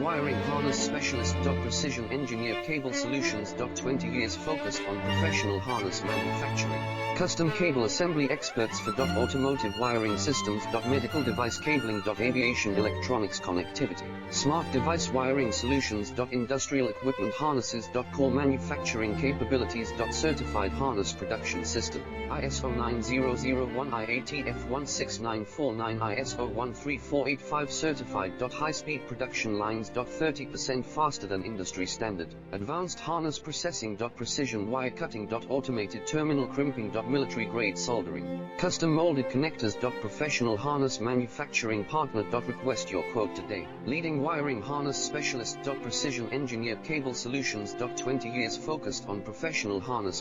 wiring harness specialist. Precision engineered cable solutions. 20 years focused on professional harness manufacturing. Custom cable assembly experts for automotive wiring systems. Medical device cabling. Aviation electronics connectivity. Smart device wiring solutions. Industrial equipment harnesses. Core manufacturing capabilities. Certified harness production system. ISO 9001 IATF 16949 ISO 13485 certified. High-speed production lines. 30% faster than industry standard. Advanced harness processing. Precision wire cutting. Automated terminal crimping. Military grade soldering. Custom molded connectors. Professional harness manufacturing partner. Request your quote today. Leading wiring harness specialist. Precision engineered cable solutions. 20 years focused on professional harness